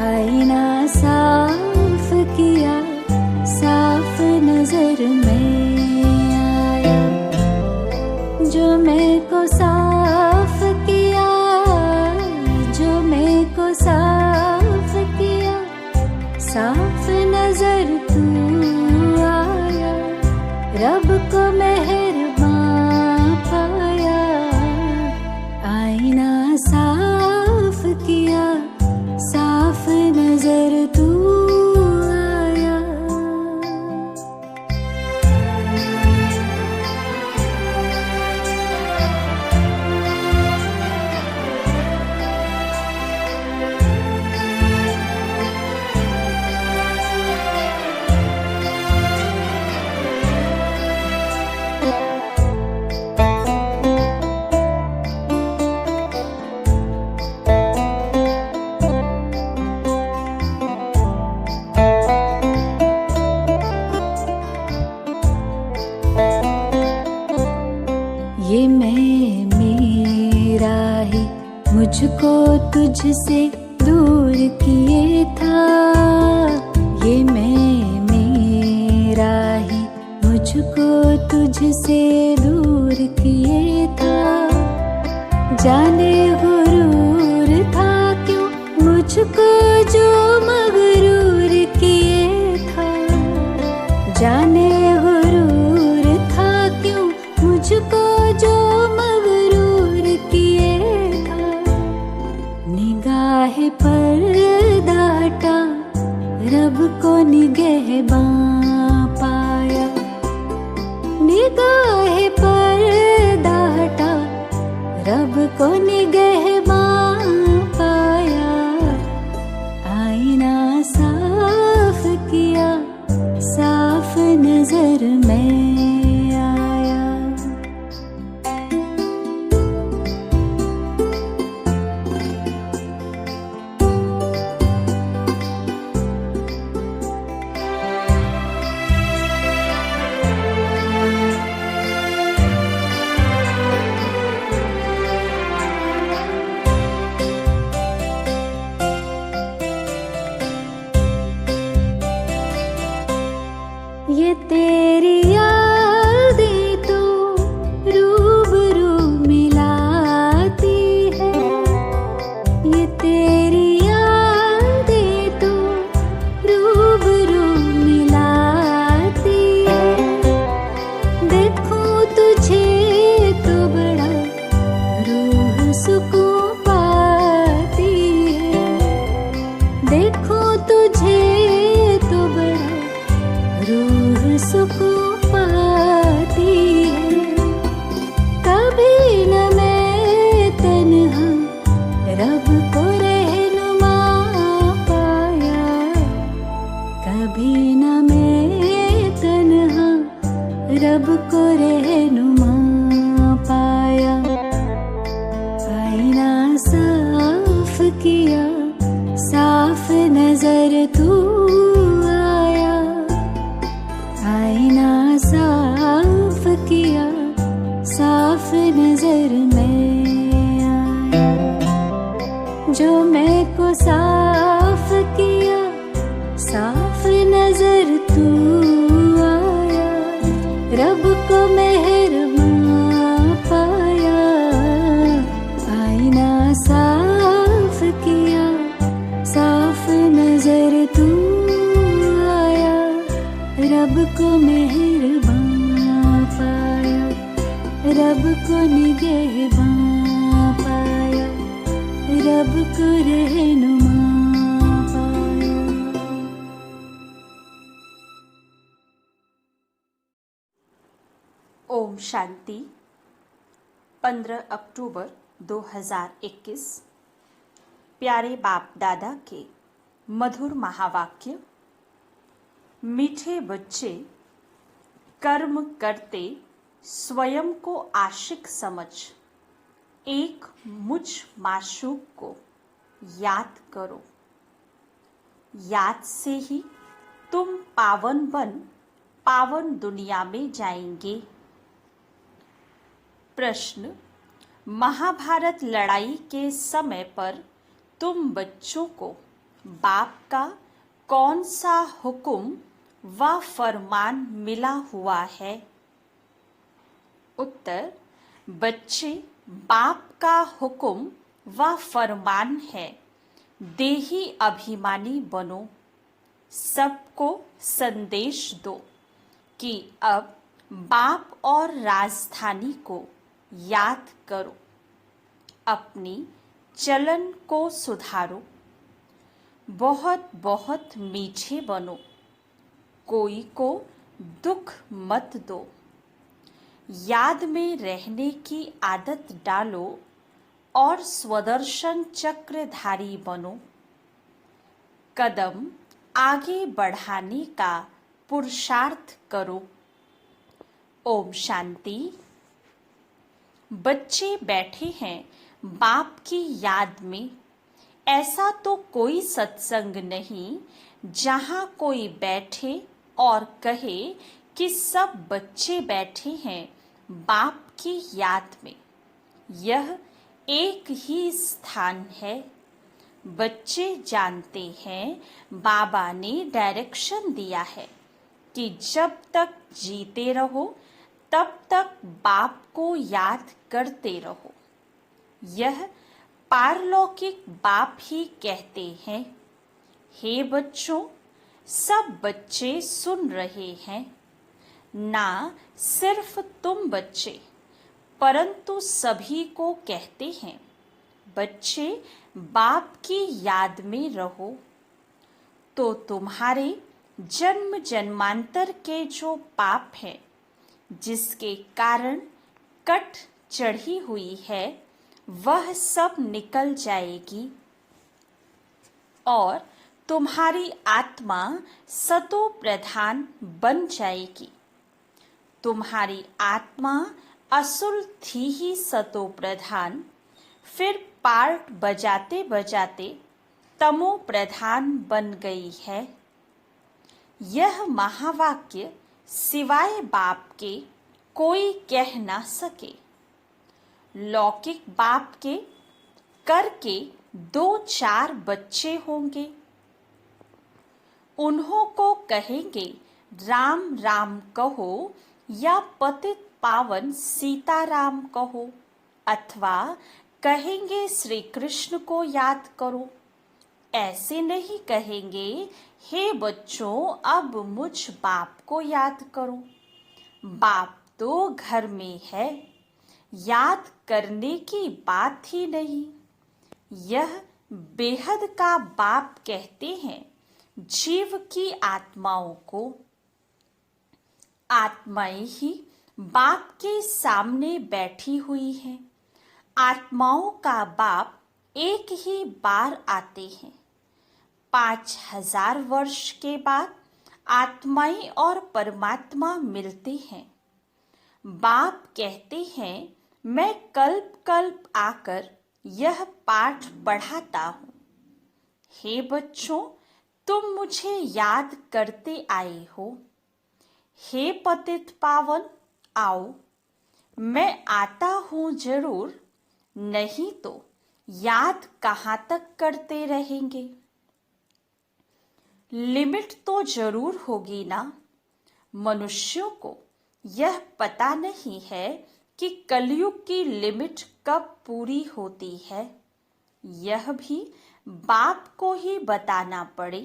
आईना साफ किया, साफ नजर में आया। जो मेरे को साफ किया, जो मेरे को साफ किया, साफ नजर तू आया। रब को मेहरबान पाया, आईना साफ किया, साफ नजर तू आया। ये मैं मेरा ही मुझको तुझसे दूर किए था। ये मैं मेरा ही मुझको तुझसे दूर किए था। जाने गुरूर था क्यों मुझको जो मगरूर किए था। जाने गुरूर था क्यों मुझको जो मगरूर किए था। निगाह पर्दा हटा, रब को निगहबान पाया। निगाह पर्दा हटा, रब को निगहबान पाया। आईना साफ किया, साफ नजर में आया। ये तेरी यादें तो रूबरू मिलाती है। ये तेरी यादें तो रूबरू मिलाती है। देखूं तुझे तो बड़ा रूह सुकून पाती है। देखूं तुझे तो बड़ा रूह सुकून पाती है। कभी न मैं तन्हा रब को रहनुमा पाया। कभी न मैं तन्हा रब को रहनुमा पाया। आईना साफ किया, साफ नजर तू आया। आईना साफ किया, साफ नजर में आया। जो मैं को साफ किया, साफ नजर तू आया। रब को मेहरबान पाया। आईना साफ किया, साफ नजर तू आया। रब को मेहरबान पाया। रब को निगहबान पाया। रब को रहनुमा पाया। ओम शांति। 15 अक्टूबर 2021। प्यारे बाप दादा के मधुर महावाक्य। मीठे बच्चे, कर्म करते स्वयं को आशिक समझ एक मुझ माशूक को याद करो। याद से ही तुम पावन बन पावन दुनिया में जाएंगे। प्रश्न, महाभारत लड़ाई के समय पर तुम बच्चों को बाप का कौन सा हुक्म व फरमान मिला हुआ है? उत्तर, बच्चे, बाप का हुक्म व फरमान है, देही अभिमानी बनो, सबको संदेश दो कि अब बाप और राजधानी को याद करो, अपनी चलन को सुधारो, बहुत बहुत मीठे बनो, कोई को दुख मत दो, याद में रहने की आदत डालो और स्वदर्शन चक्रधारी बनो, कदम आगे बढ़ाने का पुरुषार्थ करो। ओम शांति। बच्चे बैठे हैं बाप की याद में। ऐसा तो कोई सत्संग नहीं जहाँ कोई बैठे और कहे कि सब बच्चे बैठे हैं बाप की याद में। यह एक ही स्थान है। बच्चे जानते हैं बाबा ने डायरेक्शन दिया है कि जब तक जीते रहो तब तक बाप को याद करते रहो। यह पारलौकिक बाप ही कहते हैं, हे बच्चों, सब बच्चे सुन रहे हैं। ना सिर्फ तुम बच्चे, परंतु सभी को कहते हैं, बच्चे बाप की याद में रहो। तो तुम्हारे जन्म जन्मांतर के जो पाप हैं, जिसके कारण कट चढ़ी हुई है, वह सब निकल जाएगी और तुम्हारी आत्मा सतो प्रधान बन जाएगी। तुम्हारी आत्मा असुर थी ही सतो प्रधान, फिर पार्ट बजाते बजाते तमो प्रधान बन गई है। यह महावाक्य सिवाय बाप के कोई कह ना सके। लौकिक बाप के करके 2-4 बच्चे होंगे, उन्हों को कहेंगे राम राम कहो या पतित पावन सीताराम कहो, अथवा कहेंगे श्री कृष्ण को याद करो। ऐसे नहीं कहेंगे, हे बच्चों अब मुझ बाप को याद करो। बाप तो घर में है, याद करने की बात ही नहीं। यह बेहद का बाप कहते हैं जीव की आत्माओं को। आत्माएं ही बाप के सामने बैठी हुई हैं। आत्माओं का बाप एक ही बार आते हैं। 5000 वर्ष के बाद आत्माएं और परमात्मा मिलते हैं। बाप कहते हैं, मैं कल्प कल्प आकर यह पाठ पढ़ाता हूँ। हे बच्चों, तुम मुझे याद करते आए हो। हे पतित पावन, आओ, मैं आता हूँ जरूर, नहीं तो याद कहाँ तक करते रहेंगे। लिमिट तो जरूर होगी ना। मनुष्यों को यह पता नहीं है कि कलयुग की लिमिट कब पूरी होती है। यह भी बाप को ही बताना पड़े।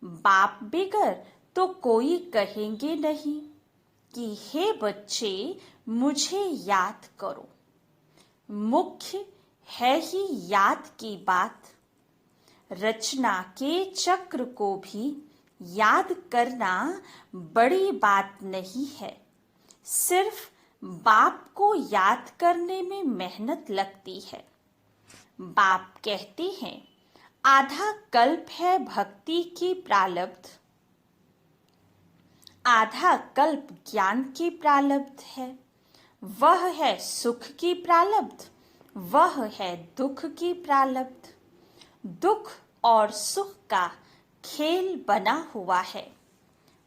बाप बिगर तो कोई कहेंगे नहीं कि हे बच्चे मुझे याद करो। मुख्य है ही याद की बात। रचना के चक्र को भी याद करना बड़ी बात नहीं है। सिर्फ बाप को याद करने में मेहनत लगती है। बाप कहते हैं, आधा कल्प है भक्ति की प्रालब्ध, आधा कल्प ज्ञान की प्रालब्ध है। वह है सुख की प्रालब्ध, वह है दुख की प्रालब्ध। दुख और सुख का खेल बना हुआ है।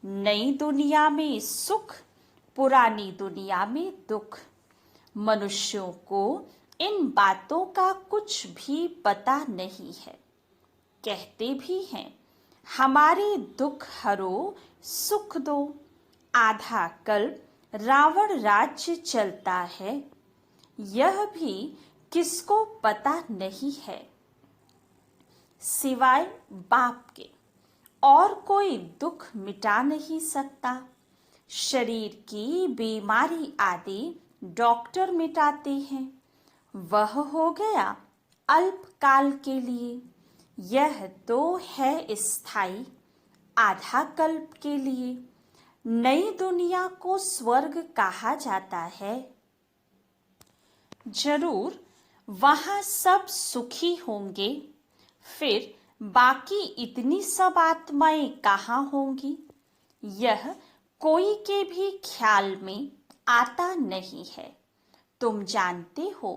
नई दुनिया में सुख, पुरानी दुनिया में दुख। मनुष्यों को इन बातों का कुछ भी पता नहीं है। कहते भी हैं, हमारे दुख हरो सुख दो। आधा कल्प रावण राज्य चलता है, यह भी किसको पता नहीं है। सिवाय बाप के और कोई दुख मिटा नहीं सकता। शरीर की बीमारी आदि डॉक्टर मिटाते हैं, वह हो गया अल्पकाल के लिए। यह तो है स्थायी, आधा कल्प के लिए। नई दुनिया को स्वर्ग कहा जाता है। जरूर वहां सब सुखी होंगे, फिर बाकी इतनी सब आत्माएं कहाँ होंगी, यह कोई के भी ख्याल में आता नहीं है। तुम जानते हो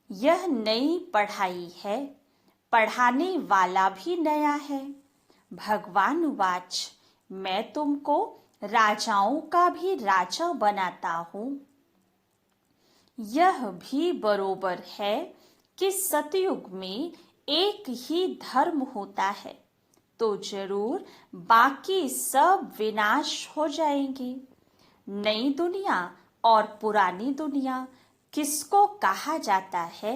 यह नई पढ़ाई है, पढ़ाने वाला भी नया है। भगवान वाच, मैं तुमको राजाओं का भी राजा बनाता हूँ। यह भी बरोबर है कि सतयुग में एक ही धर्म होता है, तो जरूर बाकी सब विनाश हो जाएंगे। नई दुनिया और पुरानी दुनिया किसको कहा जाता है?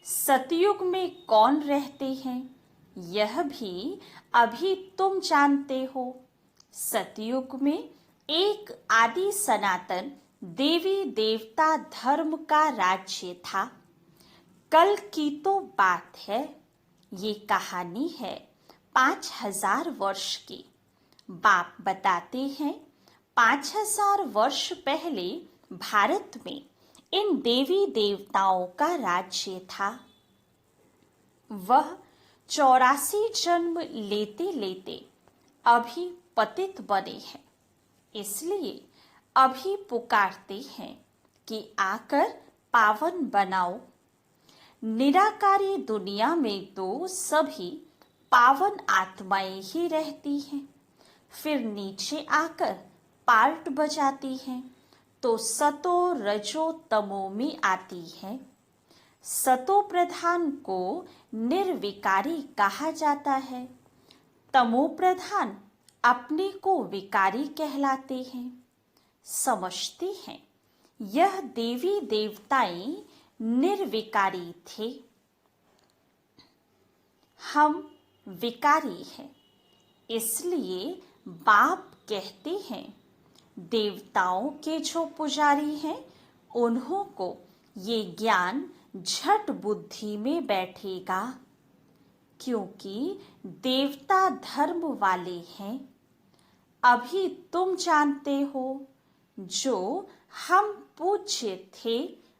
सतयुग में कौन रहते हैं, यह भी अभी तुम जानते हो। सतयुग में एक आदि सनातन देवी देवता धर्म का राज्य था। कल की तो बात है, ये कहानी है 5000 वर्ष की। बाप बताते हैं 5000 वर्ष पहले भारत में इन देवी देवताओं का राज्य था। वह 84 जन्म लेते लेते अभी पतित बने हैं, इसलिए अभी पुकारते हैं कि आकर पावन बनाओ। निराकारी दुनिया में तो सभी पावन आत्माएं ही रहती हैं, फिर नीचे आकर पार्ट बजाती हैं तो सतो रजो तमो में आती हैं। सतो प्रधान को निर्विकारी कहा जाता है, तमो प्रधान अपने को विकारी कहलाते हैं। समझते हैं यह देवी देवताएं निर्विकारी थे, हम विकारी हैं। इसलिए बाप कहते हैं देवताओं के जो पुजारी हैं उन्हों को ये ज्ञान झट बुद्धि में बैठेगा, क्योंकि देवता धर्म वाले हैं। अभी तुम जानते हो जो हम पूज्य थे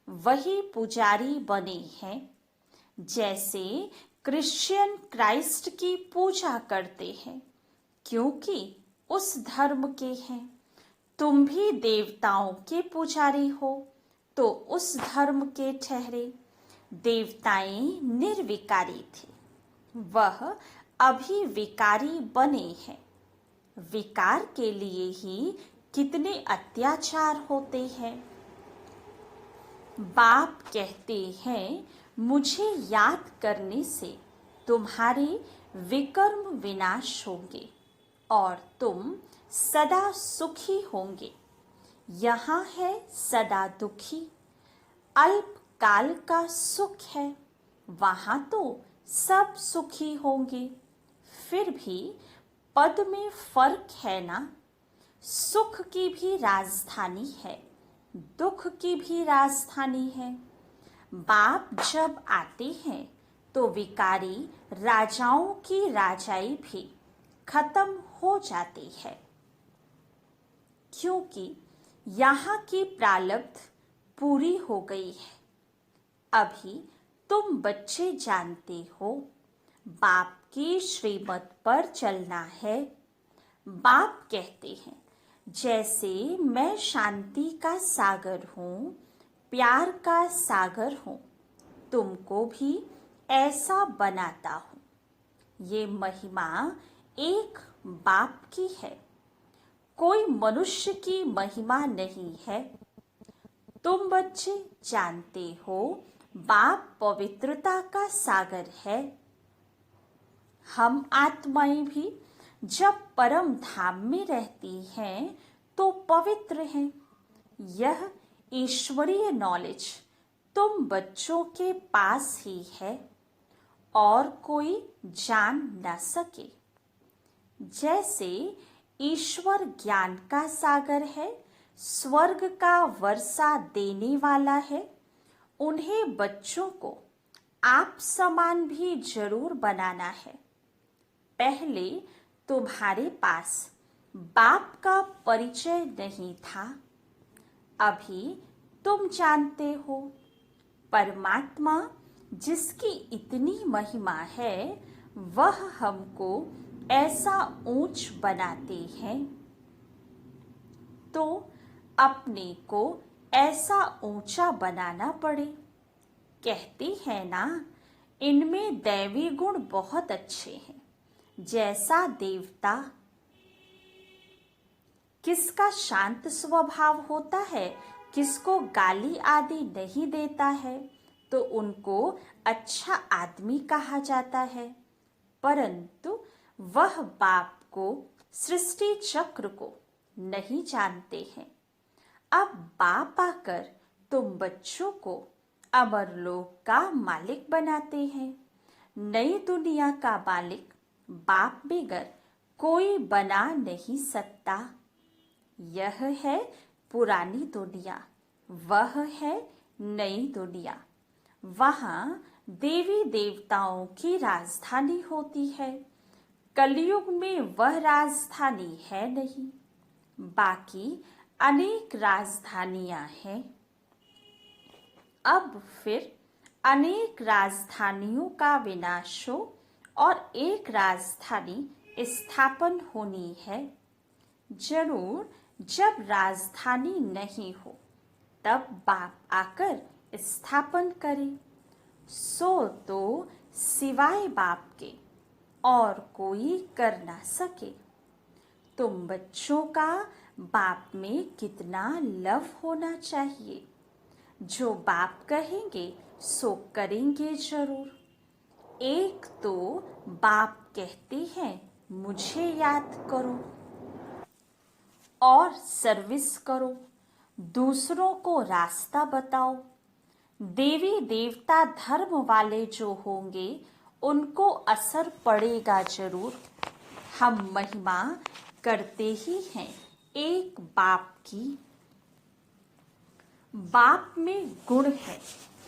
वही पुजारी बने हैं। जैसे क्रिश्चियन क्राइस्ट की पूजा करते हैं क्योंकि उस धर्म के हैं, तुम भी देवताओं के पुजारी हो तो उस धर्म के ठहरे। देवताएं निर्विकारी थे, वह अभी विकारी बने हैं। विकार के लिए ही कितने अत्याचार होते हैं। बाप कहते हैं मुझे याद करने से तुम्हारे विकर्म विनाश होंगे और तुम सदा सुखी होंगे। यहाँ है सदा दुखी, अल्प काल का सुख है, वहाँ तो सब सुखी होंगे। फिर भी पद में फर्क है ना। सुख की भी राजधानी है, दुख की भी राजधानी है। बाप जब आते हैं तो विकारी राजाओं की राजाई भी खत्म हो जाती है, क्योंकि यहाँ की प्रारब्ध पूरी हो गई है। अभी तुम बच्चे जानते हो बाप की श्रीमत पर चलना है। बाप कहते हैं जैसे मैं शांति का सागर हूँ, प्यार का सागर हूँ, तुमको भी ऐसा बनाता हूँ। ये महिमा एक बाप की है, कोई मनुष्य की महिमा नहीं है। तुम बच्चे जानते हो बाप पवित्रता का सागर है। हम आत्माएं भी जब परम धाम में रहती हैं तो पवित्र हैं। यह ईश्वरीय नॉलेज तुम बच्चों के पास ही है और कोई जान न सके। जैसे ईश्वर ज्ञान का सागर है, स्वर्ग का वर्षा देने वाला है, उन्हें बच्चों को आप समान भी जरूर बनाना है। पहले तुम्हारे पास बाप का परिचय नहीं था, अभी तुम जानते हो। परमात्मा जिसकी इतनी महिमा है वह हमको ऐसा ऊंच बनाते हैं, तो अपने को ऐसा ऊंचा बनाना पड़े। कहते हैं ना, इनमें दैवी गुण बहुत अच्छे हैं। जैसा देवता किसका शांत स्वभाव होता है, किसको गाली आदि नहीं देता है, तो उनको अच्छा आदमी कहा जाता है। परंतु वह बाप को, सृष्टि चक्र को नहीं जानते हैं। अब बाप आकर तुम बच्चों को अमरलोक का मालिक बनाते हैं। नई दुनिया का मालिक बाप बगैर कोई बना नहीं सकता। यह है पुरानी दुनिया, वह है नई दुनिया। वहाँ देवी देवताओं की राजधानी होती है। कलयुग में वह राजधानी है नहीं, बाकी अनेक राजधानियां हैं। अब फिर अनेक राजधानियों का विनाश हो और एक राजधानी स्थापन होनी है। जरूर जब राजधानी नहीं हो तब बाप आकर स्थापन करे। सो तो सिवाय बाप के और कोई कर ना सके। तुम बच्चों का बाप में कितना लव होना चाहिए। जो बाप कहेंगे सो करेंगे जरूर। एक तो बाप कहते हैं मुझे याद करो और सर्विस करो, दूसरों को रास्ता बताओ। देवी देवता धर्म वाले जो होंगे उनको असर पड़ेगा जरूर। हम महिमा करते ही हैं एक बाप की। बाप में गुण है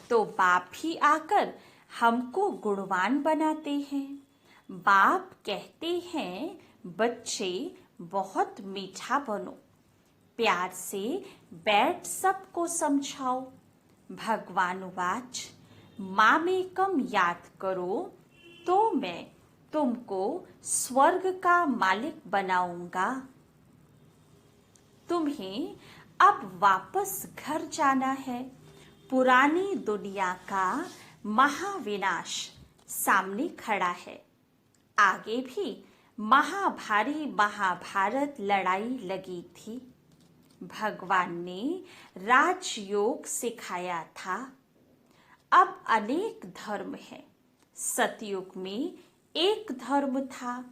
तो बाप ही आकर हमको गुणवान बनाते हैं। बाप कहते हैं बच्चे बहुत मीठा बनो, प्यार से बैठ सबको समझाओ। भगवान वाच मामेकम याद करो तो मैं तुमको स्वर्ग का मालिक बनाऊंगा। तुम्हें अब वापस घर जाना है। पुरानी दुनिया का महाविनाश सामने खड़ा है। आगे भी महाभारी महाभारत लड़ाई लगी थी। भगवान ने राजयोग सिखाया था। अब अनेक धर्म है। सतयुग में एक धर्म था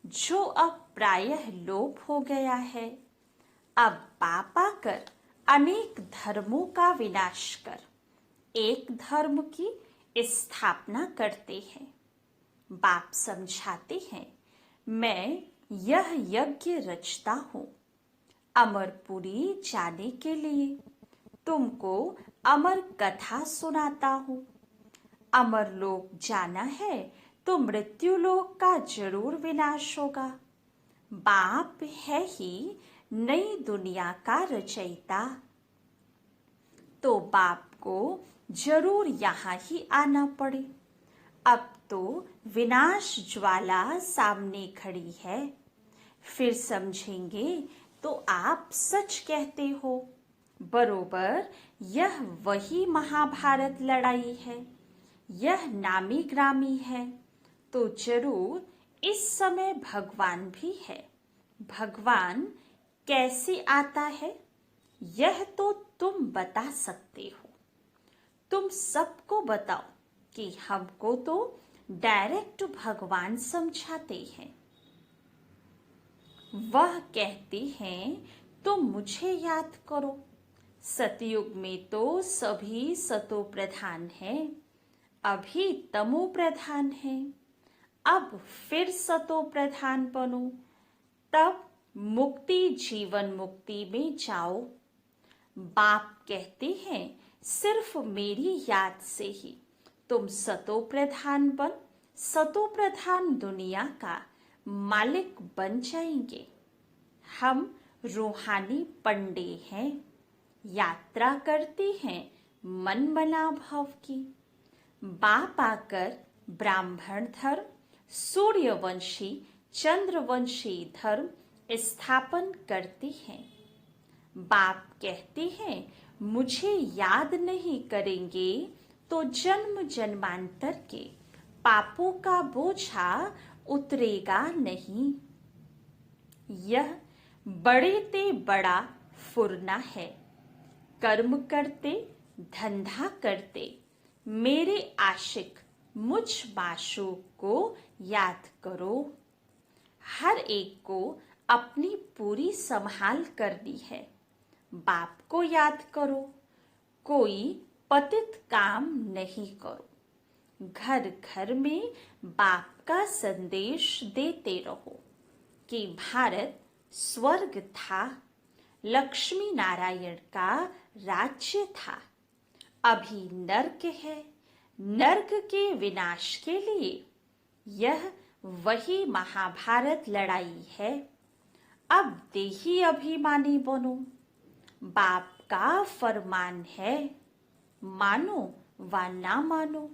जो अब प्रायः लोप हो गया है। अब बाप आकर अनेक धर्मों का विनाश कर एक धर्म की स्थापना करते हैं। बाप समझाते हैं मैं यह यज्ञ रचता हूँ अमरपुरी जाने के लिए। तुमको अमर कथा सुनाता हूँ। अमरलोक जाना है तो मृत्युलोक का जरूर विनाश होगा। बाप है ही नई दुनिया का रचयिता, तो बाप को जरूर यहाँ ही आना पड़े। अब तो विनाश ज्वाला सामने खड़ी है। फिर समझेंगे तो आप सच कहते हो। बरोबर यह वही महाभारत लड़ाई है। यह नामी ग्रामी है, तो जरूर इस समय भगवान भी है। भगवान कैसे आता है यह तो तुम बता सकते हो। तुम सबको बताओ कि हमको तो डायरेक्ट भगवान समझाते हैं। वह कहते हैं तो मुझे याद करो। सतयुग में तो सभी सतो प्रधान हैं, अभी तमो प्रधान है। अब फिर सतो प्रधान बनो, तब मुक्ति जीवन मुक्ति में जाओ। बाप कहते हैं सिर्फ मेरी याद से ही तुम सतो प्रधान बन सतो प्रधान दुनिया का मालिक बन जाएंगे। हम रूहानी पंडे हैं, यात्रा करते हैं मन मना भाव की। बाप आकर ब्राह्मण धर्म, सूर्यवंशी, चंद्रवंशी धर्म स्थापन करते हैं। बाप कहते हैं मुझे याद नहीं करेंगे तो जन्म जन्मांतर के पापों का बोझा उतरेगा नहीं। यह बड़े ते बड़ा फुरना है। कर्म करते धंधा करते मेरे आशिक मुझ माशूक को याद करो। हर एक को अपनी पूरी संभाल करनी है। बाप को याद करो, कोई पतित काम नहीं करो। घर घर में बाप का संदेश देते रहो कि भारत स्वर्ग था, लक्ष्मी नारायण का राज्य था, अभी नर्क है। नर्क के विनाश के लिए यह वही महाभारत लड़ाई है। अब देही अभिमानी बनो। बाप का फरमान है, मानो व ना मानो।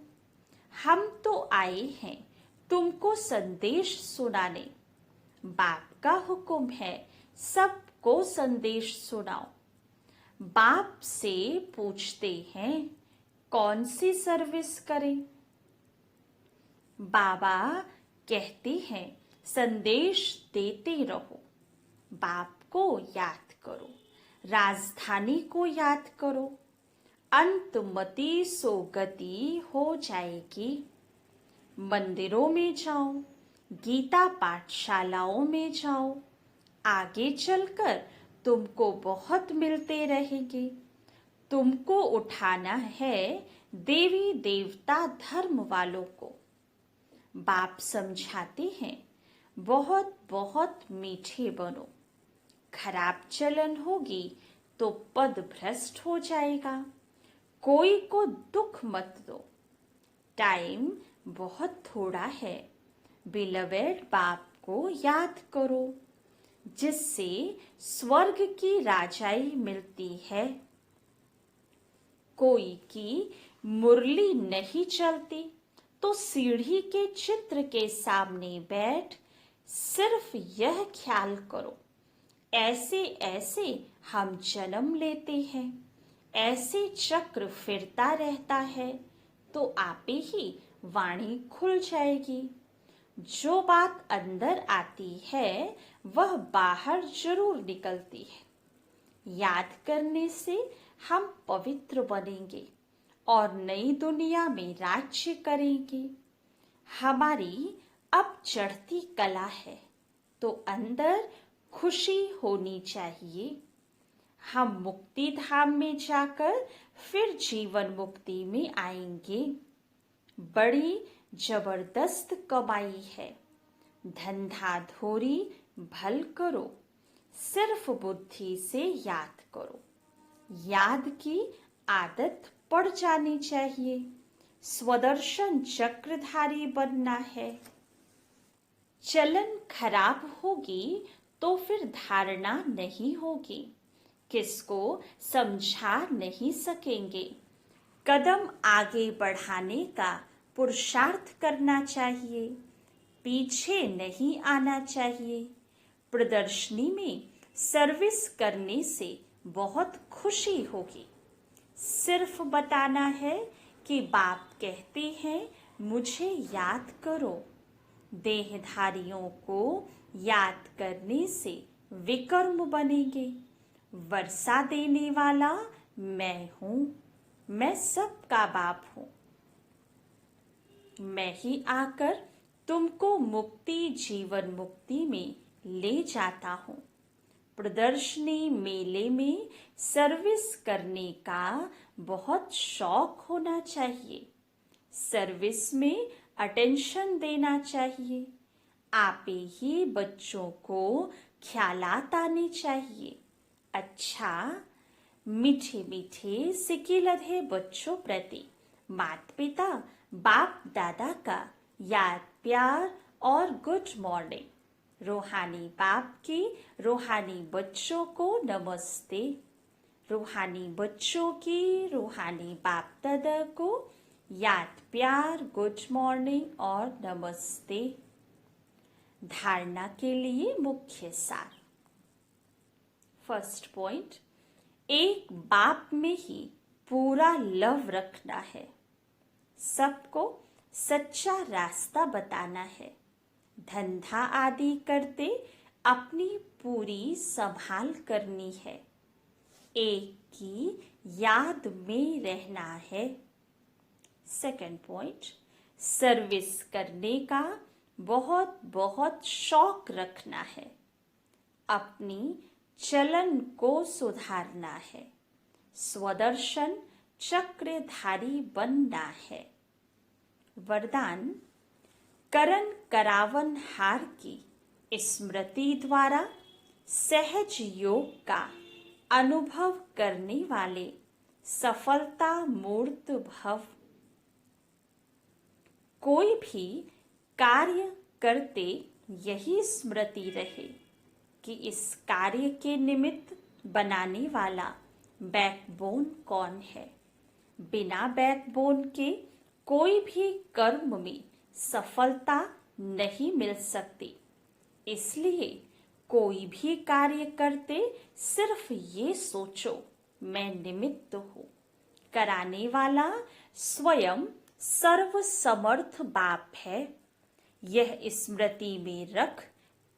हम तो आए हैं तुमको संदेश सुनाने। बाप का हुक्म है सबको संदेश सुनाओ। बाप से पूछते हैं कौन सी सर्विस करें। बाबा कहते हैं संदेश देते रहो। बाप को याद करो, राजधानी को याद करो, अंतमति सोगति हो जाएगी। मंदिरों में जाओ, गीता पाठशालाओं में जाओ, आगे चलकर तुमको बहुत मिलते रहेंगे। तुमको उठाना है देवी देवता धर्म वालों को। बाप समझाते हैं बहुत बहुत मीठे बनो। खराब चलन होगी तो पद भ्रष्ट हो जाएगा। कोई को दुख मत दो। टाइम बहुत थोड़ा है। बिलवेड बाप को याद करो, जिससे स्वर्ग की राजाई मिलती है। कोई की मुरली नहीं चलती तो सीढ़ी के चित्र के सामने बैठ सिर्फ यह ख्याल करो, ऐसे ऐसे हम जन्म लेते हैं, ऐसे चक्र फिरता रहता है, तो आपे ही वाणी खुल जाएगी। जो बात अंदर आती है वह बाहर जरूर निकलती है। याद करने से हम पवित्र बनेंगे और नई दुनिया में राज्य करेंगे। हमारी अब चढ़ती कला है तो अंदर खुशी होनी चाहिए। हम मुक्ति धाम में जाकर फिर जीवन मुक्ति में आएंगे। बड़ी जबरदस्त कमाई है। धंधा धोरी भल करो, सिर्फ बुद्धि से याद करो। याद की आदत पड़ जानी चाहिए। स्वदर्शन चक्रधारी बनना है। चलन खराब होगी तो फिर धारणा नहीं होगी। किसको समझा नहीं सकेंगे। कदम आगे बढ़ाने का पुरुषार्थ करना चाहिए, पीछे नहीं आना चाहिए। प्रदर्शनी में सर्विस करने से बहुत खुशी होगी। सिर्फ बताना है कि बाप कहते हैं मुझे याद करो। देहधारियों को याद करने से विकर्म बनेंगे। वर्षा देने वाला मैं हूँ, मैं सबका बाप हूँ। मैं ही आकर तुमको मुक्ति जीवन मुक्ति में ले जाता हूँ। प्रदर्शनी मेले में सर्विस करने का बहुत शौक होना चाहिए। सर्विस में अटेंशन देना चाहिए। आपे ही बच्चों को ख्यालात आने चाहिए। अच्छा, मीठे मीठे सिके लधे बच्चों प्रति माता पिता बाप दादा का याद प्यार और गुड मॉर्निंग। रूहानी बाप की रूहानी बच्चों को नमस्ते। रूहानी बच्चों की रूहानी बाप दादा को याद प्यार गुड मॉर्निंग और नमस्ते। धारणा के लिए मुख्य सार। फर्स्ट पॉइंट, एक बाप में ही पूरा लव रखना है। सबको सच्चा रास्ता बताना है। धंधा आदि करते अपनी पूरी संभाल करनी है। एक की याद में रहना है। सेकंड पॉइंट, सर्विस करने का बहुत बहुत शौक रखना है। अपनी चलन को सुधारना है। स्वदर्शन चक्रधारी बनना है। वरदान, करण करावन हार की स्मृति द्वारा सहज योग का अनुभव करने वाले सफलता मूर्त भव। कोई भी कार्य करते यही स्मृति रहे कि इस कार्य के निमित्त बनाने वाला बैकबोन कौन है। बिना बैकबोन के कोई भी कर्म में सफलता नहीं मिल सकती। इसलिए कोई भी कार्य करते सिर्फ ये सोचो, मैं निमित्त हूँ। कराने वाला स्वयं सर्वसमर्थ बाप है। यह स्मृति में रख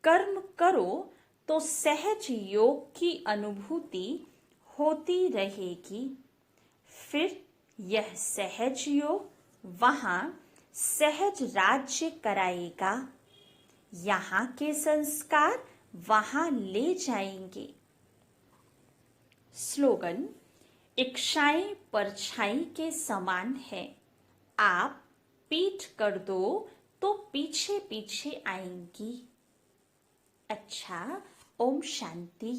कर्म करो तो सहज योग की अनुभूति होती रहेगी। फिर यह सहज योग वहाँ सहज राज्य कराएगा। यहाँ के संस्कार वहाँ ले जाएंगे। स्लोगन, इच्छाएं परछाई के समान है। आप पीठ कर दो तो पीछे पीछे आएंगी। अच्छा, ओम शांति।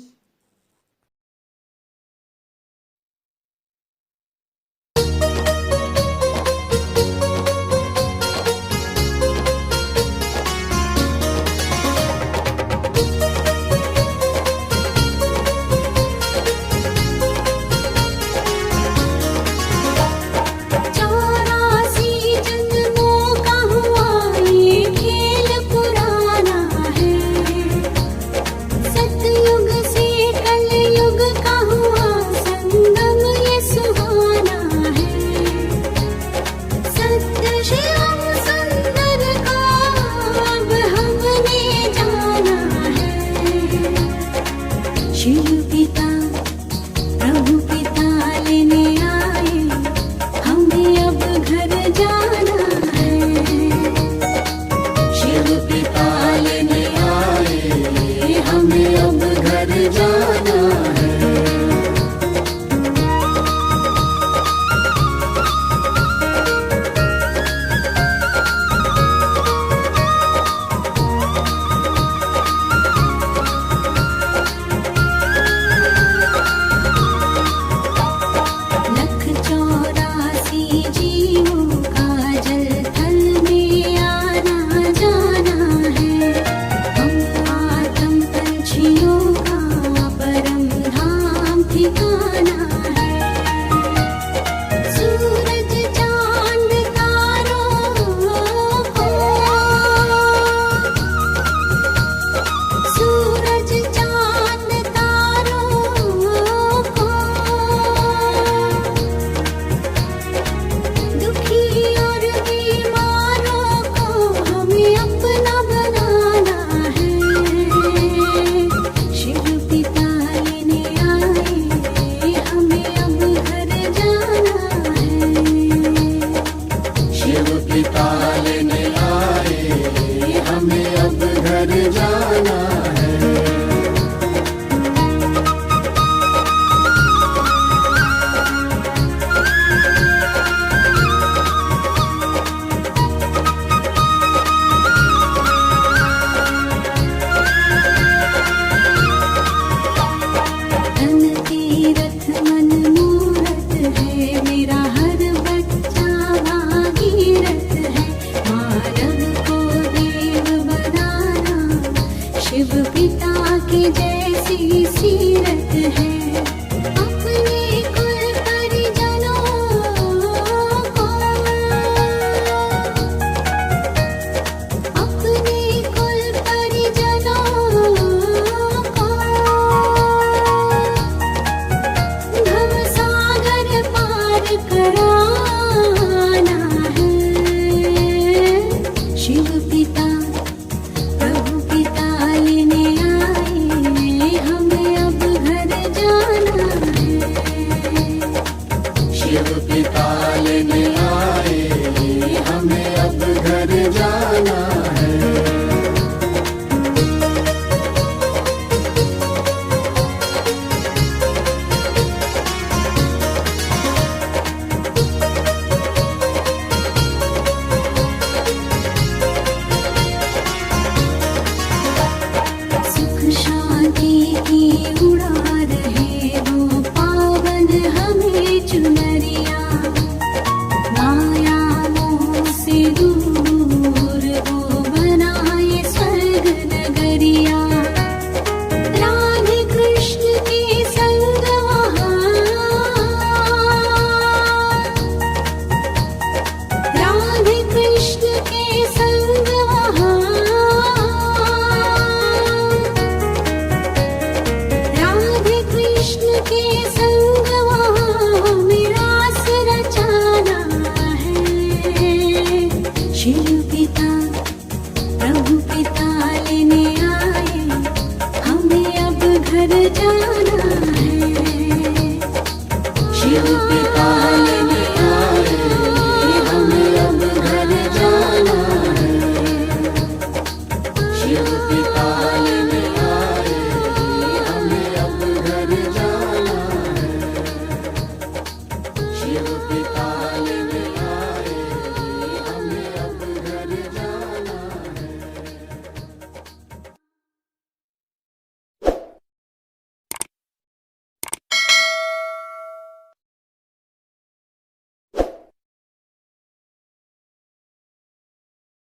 सतयुग से शिव पिता की जैसी सीरत है अपने कुल परिजनों को, अपने कुल परिजनों को भव सागर पार कराना है। शिव पिता प्रभु पिता लेने आए, हमें अब घर जाना है। शिव पिता लेने आए, हमें अब घर जाना है। सुख शांति की उड़ा रहे वो पावन हमें चुनरिया, माया मोह से दूर वो बनाए स्वर्ग नगरिया। राधे कृष्ण के संग वहाँ, राधे कृष्ण के संग वहाँ, राधे कृष्ण के संग वहाँ मेरा सिर रचाना है। शिव पिता प्रभु पिता लेने आए, हमें अब घर जाना है। शिव पिता लेने आए, हमें अब घर जाना है। शिव पिता लेने आए, हमें अब घर जाना है। शिव पिता